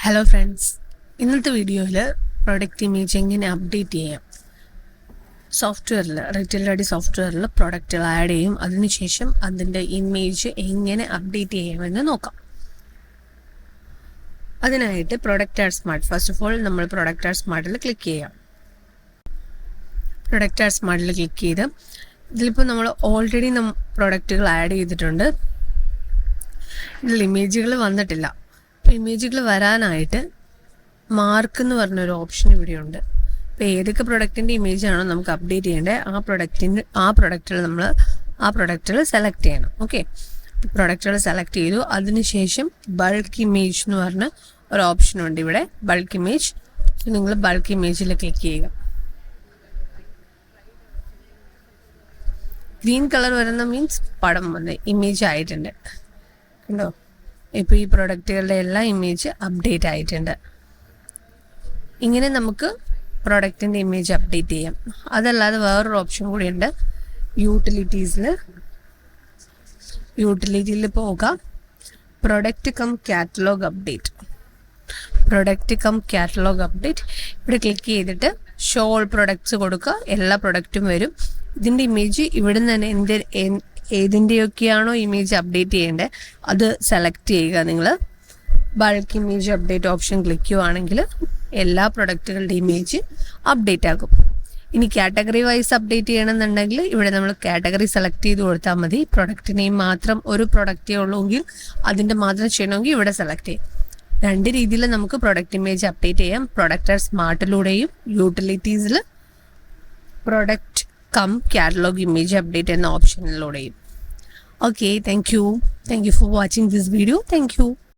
Hello friends, ഇന്നത്തെ വീഡിയോയിൽ product image എങ്ങനെ അപ്ഡേറ്റ് ചെയ്യാം. സോഫ്റ്റ്വെയറിൽ റീറ്റെയിൽ റെഡി സോഫ്റ്റ്വെയറിൽ പ്രൊഡക്റ്റുകൾ ആഡ് ചെയ്യും. അതിനുശേഷം അതിൻ്റെ ഇമേജ് എങ്ങനെ അപ്ഡേറ്റ് ചെയ്യാമെന്ന് നോക്കാം. അതിനായിട്ട് product add smart, first of all നമ്മൾ പ്രൊഡക്റ്റ് ആഡ് സ്മാർട്ടിൽ ക്ലിക്ക് ചെയ്യാം. പ്രൊഡക്റ്റ് ആഡ് സ്മാർട്ടിൽ ക്ലിക്ക് ചെയ്ത് ഇതിലിപ്പോൾ നമ്മൾ ഓൾറെഡി പ്രൊഡക്റ്റുകൾ ആഡ് ചെയ്തിട്ടുണ്ട്. ഇതിൽ ഇമേജുകൾ വന്നിട്ടില്ല. ഇമേജുകൾ വരാനായിട്ട് മാർക്ക് എന്ന് പറഞ്ഞൊരു ഓപ്ഷൻ ഇവിടെയുണ്ട്. ഇപ്പോൾ ഏതൊക്കെ പ്രൊഡക്റ്റിൻ്റെ ഇമേജാണോ നമുക്ക് അപ്ഡേറ്റ് ചെയ്യേണ്ടത് ആ പ്രൊഡക്റ്റുകൾ നമ്മൾ സെലക്ട് ചെയ്യണം. ഓക്കെ, പ്രൊഡക്റ്റുകൾ സെലക്ട് ചെയ്തു. അതിനുശേഷം ബൾക്ക് ഇമേജ് എന്ന് പറഞ്ഞ ഒരു ഓപ്ഷനുണ്ട് ഇവിടെ, ബൾക്ക് ഇമേജ്. നിങ്ങൾ ബൾക്ക് ഇമേജിൽ ക്ലിക്ക് ചെയ്യുക. ഗ്രീൻ കളർ വരുന്ന മീൻസ് പടം വന്ന് ഇമേജ് ആയിട്ടുണ്ട്. കണ്ടോ, ഇപ്പോൾ ഈ പ്രൊഡക്റ്റുകളുടെ എല്ലാം ഇമേജ് അപ്ഡേറ്റ് ആയിട്ടുണ്ട്. ഇങ്ങനെ നമുക്ക് പ്രൊഡക്റ്റിൻ്റെ ഇമേജ് അപ്ഡേറ്റ് ചെയ്യാം. അതല്ലാതെ വേറൊരു ഓപ്ഷൻ കൂടിയുണ്ട്. യൂട്ടിലിറ്റിയിൽ പോവുക, പ്രൊഡക്റ്റ് കം കാറ്റലോഗ് അപ്ഡേറ്റ്. ഇവിടെ ക്ലിക്ക് ചെയ്തിട്ട് ഷോ ഓൾ പ്രൊഡക്ട്സ് കൊടുക്കുക. എല്ലാ പ്രൊഡക്റ്റും വരും. ഇതിൻ്റെ ഇമേജ് ഇവിടെ നിന്ന് തന്നെ ഏതിൻ്റെയൊക്കെയാണോ ഇമേജ് അപ്ഡേറ്റ് ചെയ്യേണ്ടത് അത് സെലക്ട് ചെയ്യുക. നിങ്ങൾ bulk image update option click ചെയ്യുകയാണെങ്കിൽ എല്ലാ പ്രൊഡക്റ്റുകളുടെ ഇമേജ് അപ്ഡേറ്റ് ആകും. ഇനി കാറ്റഗറി വൈസ് അപ്ഡേറ്റ് ചെയ്യണമെന്നുണ്ടെങ്കിൽ ഇവിടെ നമ്മൾ കാറ്റഗറി സെലക്ട് ചെയ്ത് കൊടുത്താൽ മതി. പ്രൊഡക്റ്റ് നെയിം മാത്രം ഒരു പ്രൊഡക്റ്റേ ഉള്ളൂവെങ്കിൽ അതിൻ്റെ മാത്രം ചെയ്യണമെങ്കിൽ ഇവിടെ സെലക്ട് ചെയ്യും. രണ്ട് രീതിയിൽ നമുക്ക് പ്രൊഡക്റ്റ് ഇമേജ് അപ്ഡേറ്റ് ചെയ്യാം. പ്രൊഡക്റ്റ് സ്മാർട്ടിലൂടെയും യൂട്ടിലിറ്റീസിൽ product cum catalogue image update എന്ന ഓപ്ഷനിലൂടെയും. Okay, thank you for watching this video. Thank U.